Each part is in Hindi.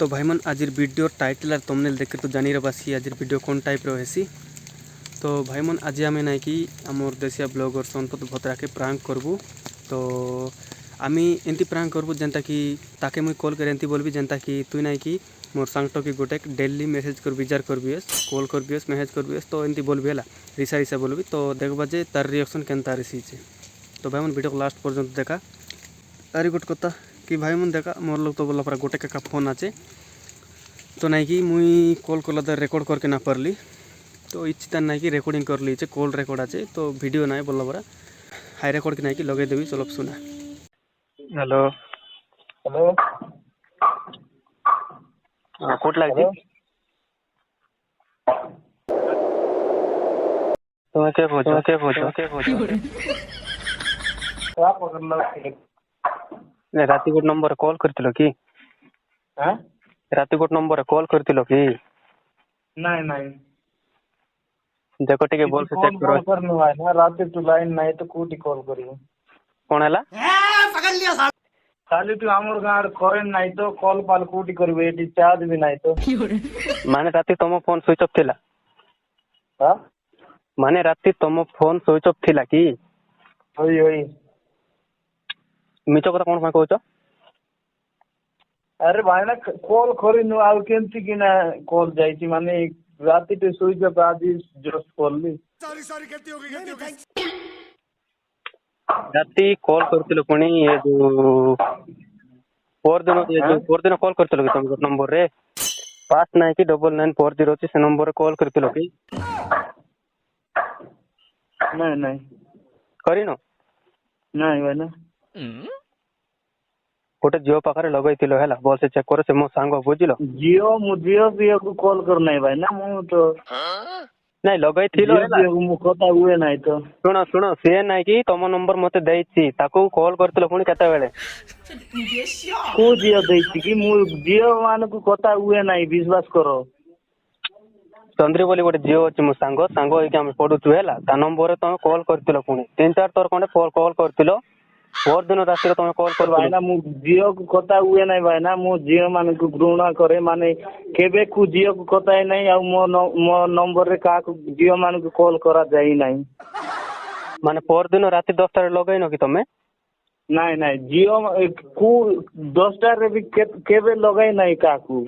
तो भाई मन आज वीडियो टाइटल और थंबनेल देख के तो जानी रबासी आज वीडियो कौन टाइप रही। तो भाई मन आज आम ना कि आमर देशिया ब्लॉगर संपत भद्रा के प्रांक करबू। तो आम एमती प्रांक करबू जेनता कि ताके मुई कॉल कर एमती बोलबी जेनता कि तुई ना कि मोर सांगट कि गोटे डेली मेसेज कर विचार करबीस कॉल करबीस मेसेज करबीस तो एमती बोलबी है रिसा रिसा बोलबी तो देखबा जे तार रिएक्शन केनता रही। तो भाई मन वीडियो को लास्ट पर्यंत देखा। तारी गोट कथा कि भाई मन देखा मोर लोग तो बोला पूरा गोटे का फोन आचे तो नहीं कि मुई कॉल कला रेकर्ड करके ना पारली तो इच्छा ना कि रेकर्डिंग कर ली कॉल रेकर्ड आचे तो वीडियो ना बोला परा हाई रेकर्ड की ना कि लगे देवी चलो सुना। हेलो हेलो कोट लगी तुम्हें क्या खोजो क्या खोजो क्या खोजो क्या पकड़ लो राति गोट नंबर कॉल करथिलो कि हैं राति गोट नंबर कॉल करथिलो कि नहीं नहीं देखो टिके बोल से चेक करो करने वाला ना रात तू लाइन नहीं तो कोटी कॉल करियो कौन हला पकड़ लिया खाली तू हमर गार करेन नहीं तो कॉल पाल कोटी करबे एटी चार्ज भी नहीं तो माने राति तुम फोन स्विच ऑफ थिला हां माने राति तुम फोन स्विच ऑफ थिला कि होई होई मिचो कथा कोन भाई कहचो अरे भाई ना कॉल करिनु आउ केमती कि ना कॉल जाईची माने राति तो सोई जब आज जस्ट कॉल ली सॉरी गलती हो गई राति कॉल करथिलो पुणी ये जो फोर दिन कॉल करथिलो कि तुम नंबर रे 599408 से नंबर कॉल करथिलो कि नहीं नहीं करिनो नहीं भाई ना गोटे जियो पाखरे लगैथिलो हैला बोल से चेक करो से मो सांग बुझिलो जियो को कॉल करना है भाई ना मु तो नहीं लगैथिलो हैला मु कथा हुए नहीं तो सुनो से नाही कि तुम नंबर मते देइछि ताको कॉल करथिलो पुणी केते बेले को जियो देइछि कि मु जियो मान को कथा हुए नहीं विश्वास करो चंद्री बोली गोटे जियो अछि मो सांग होइके हम पढुछु हैला ता नंबर रे तुम कॉल करथिलो पुणी 3-4 तोर कोने कॉल करथिलो और दिन रात तुम कॉल कर भाई ना मु जियो को कथा हुए नहीं भाई ना मु जियो मान को घृणा करे माने केबे को जियो को कथा नहीं आ मो नंबर रे का जियो मान को कॉल करा जाई नहीं माने पर दिन रात 10 टा लगैनो कि तुम नहीं नहीं जियो को 10 टा रे भी केबे लगाई नहीं का को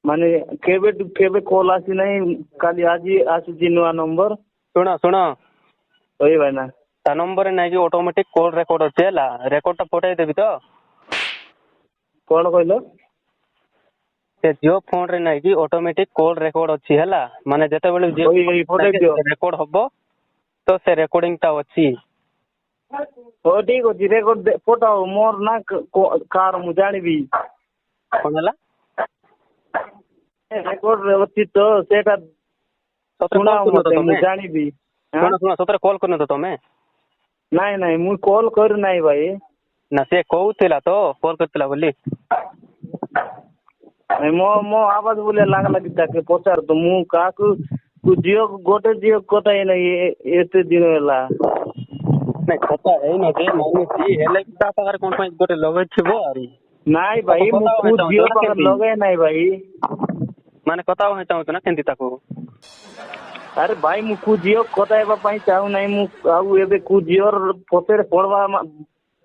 माने केबे कॉल आसी नहीं खाली आज आसी जिनवा नंबर सुनो ओई भाई ना ता नंबर नै कि ऑटोमेटिक कॉल रेकॉर्ड होचेला रेकॉर्ड ता पठाई देबी तो कोन कहलो से जियो फोन रे नै कि ऑटोमेटिक कॉल रेकॉर्ड अछि हला माने जते बेले जे रेकॉर्ड हबो तो से रेकॉर्डिंग ता अछि ओ ठीक अछि रेकॉर्ड पठाओ मोर ना कार मु जानिबी कोन हला रेकॉर्ड अछि तो सेटा सुना मु जानिबी सुनो सतरे कॉल करनो तो तमे नहीं नहीं मु कॉल कर नहीं भाई ना से कहउथिला तो कॉल करथिला बोली मो आवाज बोले लागला कि ताके पचार तो मु का को जियो गोटे जियो कथा नहीं एते दिन होला नहीं कथा है न जे माने सी हेले ता पाकर कोन पई गोटे लगै छिबो आरी नहीं भाई मु जियो पाकर लगे नहीं भाई माने कथा हो चाहू ना केंती ताको अरे भाई मु कु जियो कथाइबा पई चाहू नहीं मु आउ एबे कु जियो पतेर पड़वा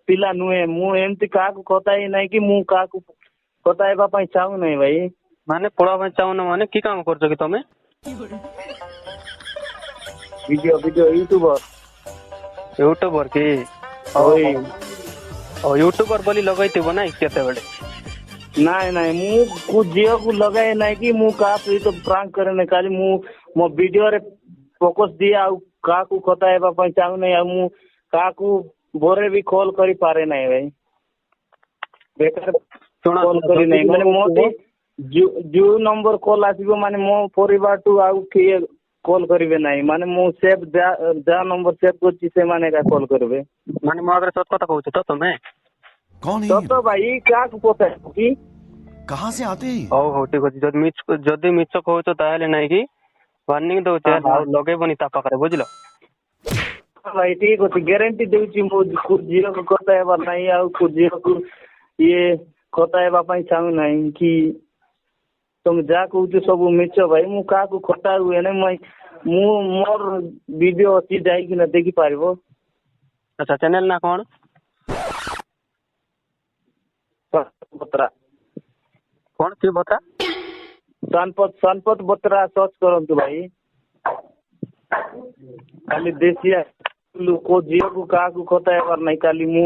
पिला नुए मु एमती का को कथाई नहीं कि मु का को कथाइबा पई चाहू नहीं भाई माने पड़वा पई चाहू न माने की काम करजो कि तमे वीडियो यूट्यूबर की ओई ओ यूट्यूबर बोली लगैतिबो ना केते बेले नहीं मु कु जियो को लगाए नहीं कि मु का तो प्रांक करे खाली मो वीडियो रे फोकस दिया आ का को कथाइबा पई चाहू नहीं आ मु का को बोरे भी कॉल करी पारे नहीं भाई बेकार कॉल करी नहीं माने मोते जो नंबर कॉल आसीबो माने मो परिवार टू आउ के कॉल करिवे नहीं माने मो सेव जा नंबर सेव करछि से माने का कॉल करबे माने मो अगर सत कथा कहू तो तमे कौन है तो भाई क्या को पता है कि कहां से आते हैं हो ठीक अछि जदी मिछ कहू तो ताले नहीं कि वार्निंग दो चे लगे बनी ता पाखरे बुझलो भाई ठीक अछि गारंटी देउछि मो जियो को कथा है नहीं आ जियो को ये କଥା ହେବା ପାଇଁ ଚାହୁଁନାହିଁ କି ତମେ ଯାହା କହୁଛ ସବୁ ମିଛ ଭାଇ। ମୁଁ କାହାକୁ ଖଟା ହୁଏ ନାହିଁ। ମୁଁ ମୋର ଭିଡିଓ ଅଛି ଯାଇକିନା ଦେଖିପାରିବ। ଆଚ୍ଛା ଚ୍ୟାନେଲ ନା କ'ଣ? ବତ୍ରା କ'ଣ କି ବତା? ସନପତ ବତ୍ରା ସର୍ଚ୍ଚ କରନ୍ତୁ ଭାଇ। ଖାଲି ଦେଶିଆ କୋଉ ଝିଅକୁ କାହାକୁ କଥା ହେବାର ନାହିଁ। ଖାଲି ମୁଁ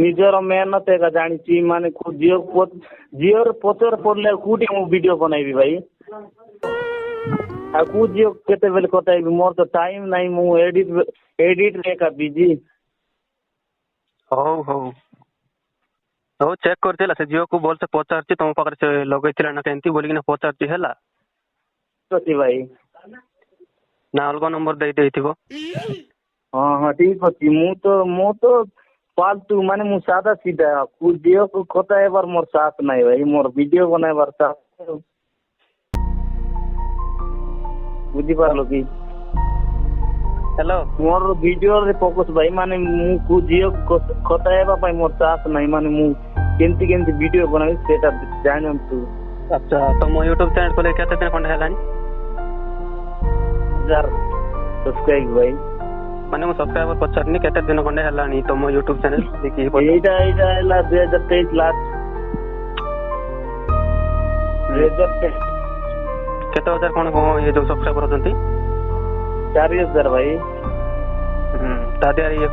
ନିଜର ମେହନତ ଏକା ଜାଣିଛି। ମାନେ ଝିଅର ପଛରେ ପଡିଲେ କୋଉଠି ମୁଁ ଭିଡିଓ ବନେଇବି ଭାଇ। ଆଉ କୋଉ ଝିଅ କେତେବେଳେ କଥା ହେବି? ମୋର ତ ଟାଇମ ନାହିଁ। ମୁଁ ଏଡିଟରେ ଏକା ବିଜି। ହଉ ହଉ ହଉ ଚେକ୍ କରିଥିଲା ସେ ଝିଅକୁ ଭଲସେ ପଚାରୁଛି ତମ ପାଖରେ ସେ ଲଗେଇଥିଲା ନା କେମିତି ବୋଲିକିନା ପଚାରୁଛି ହେଲା। ଭାଇ ନା ଅଲଗା ନମ୍ବର ଦେଇ ଦେଇଥିବ। ହଁ ହଁ ଠିକ ଅଛି। ମୁଁ ତ फालतू ମାନେ ମୁଁ ସାଧା ସିଧା କୋଉ ଝିଅକୁ କଥା ହେବାର ମୋର ସାଥ ନାହିଁ ଭାଇ। ମୋର ଭିଡିଓ ବନାଇବାର ସାଥ। ବୁଝିପାରିଲ କି? ହ୍ୟାଲୋ ମୋର ଭିଡିଓରେ ଫୋକସ ଭାଇ। ମାନେ ମୁଁ କୋଉ ଝିଅକୁ କଥା ହେବା ପାଇଁ ମୋର ସାଥ ନାହିଁ। ମାନେ ମୁଁ କେମିତି ଭିଡିଓ ବନାଇବି ସେଇଟା ଜାଣନ୍ତୁ। ଆଚ୍ଛା ତମ ୟୁଟ୍ୟୁବ ଚ୍ୟାନେଲ ଖୋଲି କେତେ ଦିନ ଖଣ୍ଡେ ହେଲାଣି? 1000 ସବସ୍କ୍ରାଇବ ଭାଇ। ମାନେ ମୁଁ ସବସ୍କ୍ରାଇବର ପଚାରିନି କେତେ ଦିନ ଖଣ୍ଡେ ହେଲାଣି ତମ ୟୁଟ୍ୟୁବ ଚ୍ୟାନେଲ? ଏଇଟା ହେଲା 2023 ଲାଷ୍ଟ। 2023 କେତେ ହଜାର କ'ଣ ଇଏ ଯୋଉ ସବସ୍କ୍ରାଇବର ଅଛନ୍ତି? 4000 ଭାଇ। ତା ଦେହରେ ଇଏ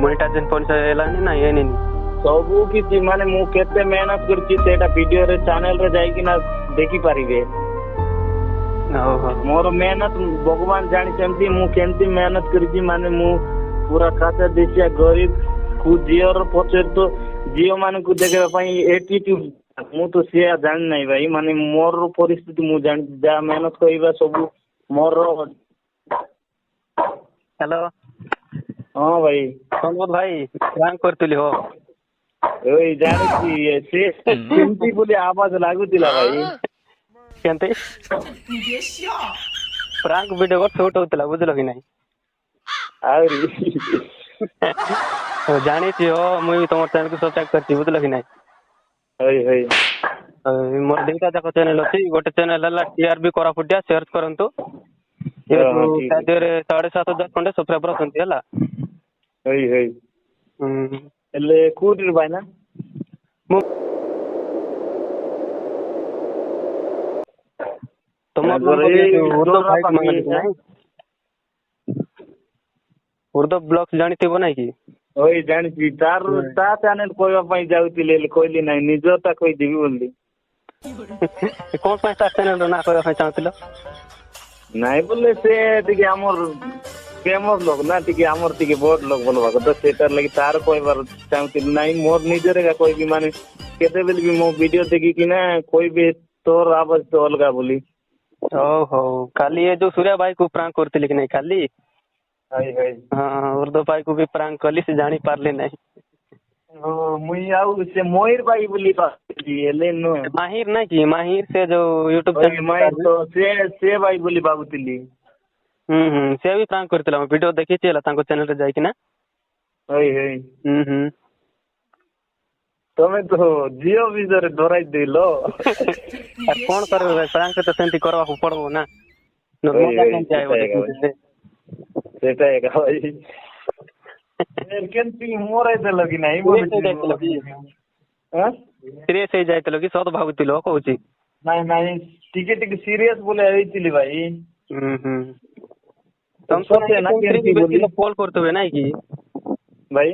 ମନିଟାଇଜେସନ ପଇସା ହେଲାନି ନା ହେଇନି? ସବୁ କିଛି ମାନେ ମୁଁ କେତେ ମେହନତ କରିଛି ସେଇଟା ଭିଡିଓରେ ଚ୍ୟାନେଲରେ ଯାଇକିନା ଦେଖିପାରିବେ। ମୋର ମେହନତ ଭଗବାନ ଜାଣିଛନ୍ତି ମୁଁ କେମିତି ମେହନତ କରିଛି। ମାନେ ମୁଁ ପୁରା ଖାତା ଦେଶିଆ ଗରିବ କୋଉ ଝିଅର ପଛରେ ତ ଝିଅ ମାନଙ୍କୁ ଦେଖିବା ପାଇଁ ଏଟିଟ୍ୟୁଡ। ମୁଁ ତ ସିଏ ଜାଣି ନାହିଁ ଭାଇ। ମାନେ ମୋର ପରିସ୍ଥିତି ମୁଁ ଜାଣିଛି। ଯାହା ମେହନତ କରିବା ସବୁ ମୋର। ହ୍ୟାଲୋ ହଁ ଭାଇ ସନୋଜ ଭାଇ ପ୍ରାଙ୍କ କରିଥିଲି ହୋ। ଏଇ ଜାଣିଛି ସେ କେମିତି ବୋଲି ଆବାଜ ଲାଗୁଥିଲା ଭାଇ। କେମିତି ପ୍ରାଙ୍କ ଭିଡିଓ ସୁଟ ହଉଥିଲା ବୁଝିଲ କି ନାଇଁ? ଆହୁରି ଜାଣିଛି ହୋ ମୁଇଁ ବି ତମର ଚ୍ୟାନେଲକୁ ସବସ୍କ୍ରାଇବ କରିଛି ବୁଝିଲ କି ନାଇଁ? ମୋର ଦିଟା ଯାକ ଚ୍ୟାନେଲ ଅଛି। ଗୋଟେ ଚ୍ୟାନେଲ ହେଲା TRB କୋରାପୁଟିଆ ସର୍ଚ୍ଚ କରନ୍ତୁ। ତା ଦେହରେ 7,500 ଖଣ୍ଡେ ସବସ୍କ୍ରାଇବର ଅଛନ୍ତି ହେଲା। ହେଲେ କୋଉଠି ଭାଇନା? ତମ ଉର୍ଦ୍ଦ ବ୍ଲଗ ଜାଣିଥିବ ନାଇଁ କି? ଜାଣିଛି। ତା ଚ୍ୟାନେଲ କହିବା ପାଇଁ ଯାଉଥିଲି ହେଲେ କହିଲି ନାହିଁ ନିଜଟା କହିଦେବି ବୋଲି। କଣ ପାଇଁ ତା ଚ୍ୟାନେଲ ର ନାଁ କହିବା ପାଇଁ ଚାହୁଁଥିଲ? ନାଇଁ ବୋଲେ ସେ ଟିକେ ଆମର ଫେମସ ଲୋକ ନା ଟିକେ ଆମର ଟିକେ ବଡ ଲୋକ ବୋଲବା କଥା ସେଇଟାର ଲାଗି ତାର କହିବାର ଚାହୁଁଥିଲି। ନାଇଁ ମୋର ନିଜର ଏକା କହିବି। ମାନେ କେତେବେଳେ ବି ମୋ ଭିଡିଓ ଦେଖିକିନା କହିବି ତୋର ଆବାଜ ତ ଅଲଗା ବୋଲି। ହଉ କାଲି ଏ ଯୋଉ ସୂର୍ୟା ଭାଇ କୁ ପ୍ରାଙ୍କ କରିଥିଲି କି ନାଇଁ କାଲି? ଉର୍ଦ୍ଦ ଭାଇ କୁ ବି ପ୍ରାଙ୍କ କଲି ସେ ଜାଣି ପାରିଲେ ନାହିଁ। ମୁଇଁ ଆଉ ସେ ମୟୂର ଭାଇ ବୋଲି ହେଲେ ମାହିର ନାଇଁ କି? ମାହିର ସେ ଯୋଉ ୟୁଟ୍ୟୁବ ସେ ଭାଇ ବୋଲି ଭାବୁଥିଲି। ସେ ବି ପ୍ରାଙ୍କ କରିଥିଲା ଭିଡିଓ ଦେଖିଛି ହେଲା ତାଙ୍କ ଚ୍ୟାନେଲ ରେ ଯାଇକିନା। ତମେ ତ ଝିଅ ବିଷୟରେ ଡରାଇ ଦେଇଲ। କଣ କରିବ ଭାଇ ପ୍ରାଙ୍କ ତ ସେମିତି କରିବାକୁ ପଡବ ନା। ସେଟା ଏକା ଭାଇ କେମିତି ମୋର ଦେଲ କି ନାହିଁ? ସିରିୟସ ହେଇଯାଇଥିଲ କି ସତ ଭାବୁଥିଲ କହୁଛି? ନାଇଁ ଟିକେ ସିରିୟସ ବୋଲି ହେଇଥିଲି ଭାଇ। ବେଶୀ ଲୋକ କଲ୍ କରୁଥିବେ ନାଇଁ କି ଭାଇ?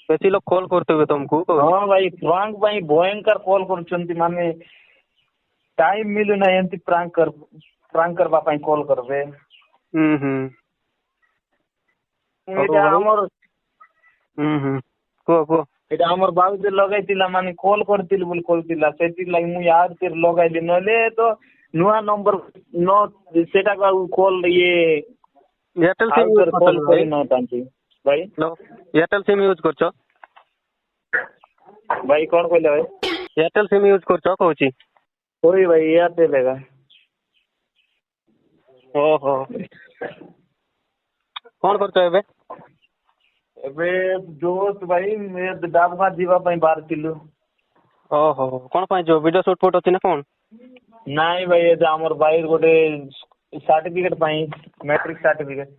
ବେଶୀ ଲୋକ କଲ୍ କରୁଥିବେ ତମକୁ? ହଁ ଭାଇ ପ୍ରାଙ୍କ ପାଇଁ ଭୟଙ୍କର କଲ୍ କରୁଛନ୍ତି। ମାନେ ଟାଇମ ମିଳୁନାହିଁ ଏମିତି ପ୍ରାଙ୍କ କରିବା ପାଇଁ କଲ୍ କରିବେ। ଏଇଟା ଆମର କୁହ ଏଇଟା ଆମର ବାବୁଜୀ ଲଗାଇଥିଲା ମାନେ କଲ୍ କରିଥିଲି ବୋଲି କହୁଥିଲା ସେଥିଲାଗି ମୁଁ ୟାର ଲଗାଇଲି। ନହେଲେ ତ ନୂଆ ନମ୍ବର ସେଟାକୁ ଆଉ କଲ୍ ଏୟାରଟେଲ ସିମ୍ କରିନଥାନ୍ତି ଭାଇ। ଏୟାରଟେଲ ସିମ୍ ୟୁଜ କରୁଛ ଭାଇ? କଣ କହିଲେ ଭାଇ? ଏୟାରଟେଲ ସିମ୍ ୟୁଜ କରୁଛ କହୁଛି? ଭାଇ ଏୟାରଟେଲ ଏକା। ଓହୋ କଣ କରୁଛ ଏବେ? ଏବେ ଜୋସ୍ ଭାଇ ଡାବଙ୍ଗା ଯିବା ପାଇଁ ବାହାରିଥିଲୁ। ओहो कौन पाई जो वीडियो शूट फोटो थी ना कौन ନାଇଁ ଭାଇ ଏ ଆମର ଭାଇ ଗୋଟେ ସାର୍ଟିଫିକେଟ ପାଇଁ मैट्रिक सर्टिफिकेट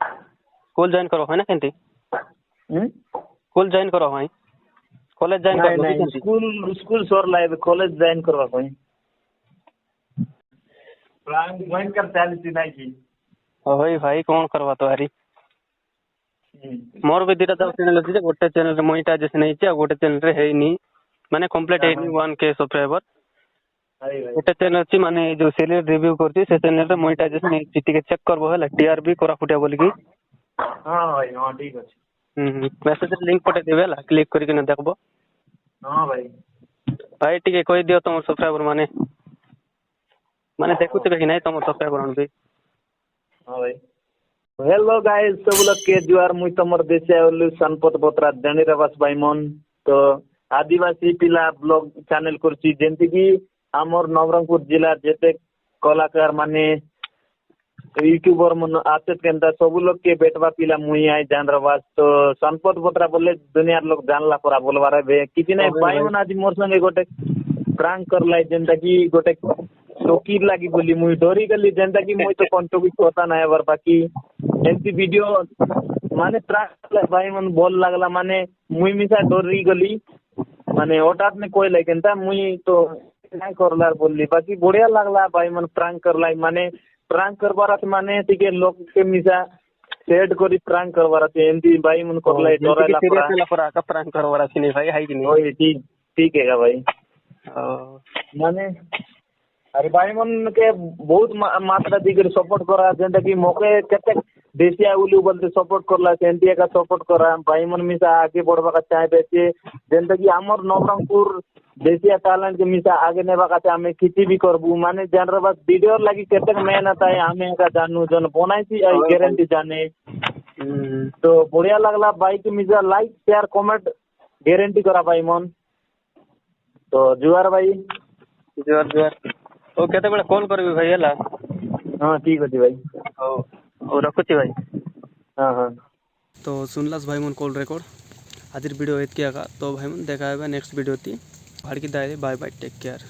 स्कूल जॉइन करो है ना केंती स्कूल जॉइन करो भाई कॉलेज जॉइन ନାଇଁ करो ନାଇଁ ସ୍କୁଲ ସରିଲା ଏବେ କଲେଜ ଜଏନ୍ କରିବା ପାଇଁ ପ୍ଲାନ୍ ଭୟଙ୍କର ଚାଲିଛି ନାଇଁ କି ओए भाई कौन करवा तो यारी मोर भी दिटा चैनल अछि जे गोटे चैनल रे मोनेटाइजेशन हेछि आ गोटे चैनल रे हेइनी माने कंप्लीट हेइनी 1k सब्सक्राइबर ଭାଇ ଭାଇ गोटे चैनल अछि माने जो सीरीज रिव्यू करछि से चैनल रे मोनेटाइजेशन हेछि टिके चेक करबो होला टीआरपी कोरा फुटिया बोली की ହଁ ଭାଇ ହଁ ଠିକ ଅଛି मेसेज लिंक पटे देबे होला क्लिक करिके न देखबो ହଁ ଭାଇ भाई टिके कहि दियो तुम सब्सक्राइबर माने माने देखुते कि नहीं तुम सब्सक्राइबर आन भी ହଁ ଭାଇ हेलो गाइस सब लोग के जुआर मुई तमर देशे ओलु सनपत बत्रा जनीरावास भाईमन तो आदिवासी पिला ब्लॉग चैनल करछि जेंति की हमर नवरंगपुर जिला जेते कलाकार माने यूट्यूबर मन आते केंता सब लोग के बेटवा पिला मुई आइ जानरावास तो सनपत बत्रा बोले दुनिया लोग जानला परा बोलवारे बे किछि नै भाईमन आज मोर संगे गोटे प्रांक करलाई जेंता की गोटे टोकी लागी बोली मुई डरी गली जेंता की मुई तो कोन टोकी पता नै हबर बाकी एमती वीडियो माने प्रांक भाई मन बोल लागला माने मुई मिसा डरी गली माने हठात में कोई लेकिनता मुई तो नै करला बोलली बाकी बढ़िया लागला भाई मन प्रांक करलाई माने प्रांक करबार माने तिके लोग के मिसा सेड करी प्रांक करबार एमती भाई मन करलाई डराला परा का प्रांक करवारा छी भाई हाई कि नहीं ओए ठीक ठीक है भाई माने अरे भाई मन के बहुत मात्रा दिगर सपोर्ट करा जेंता की मोके केते देसिया उलू बोलते सपोर्ट करला सेंटिया का सपोर्ट करा भाई मन मिसा आगे बढ़वा का चाहे बेचे जेंता की हमर नवरंगपुर देसिया टैलेंट के मिसा आगे नेबा का हमें किछि भी करबू माने जानर बस वीडियो लगी केते मेहनत है हमें का जानू जन बनाइसी गारंटी जाने तो बढ़िया लागला भाई के मिसा लाइक शेयर कमेंट गारंटी करा भाई मन तो जुआर भाई जुआर जुआर ओ केते बेला कॉल करबी भाई हला हां ठीक अछि भाई ओ रखुची भाई हां हां तो सुनलास भाई मन कॉल रिकॉर्ड आज वीडियो एत किया तो भाई मन देखा नेक्स्ट वीडियो थी भाड़ की दायरे बाय बाय टेक केयर।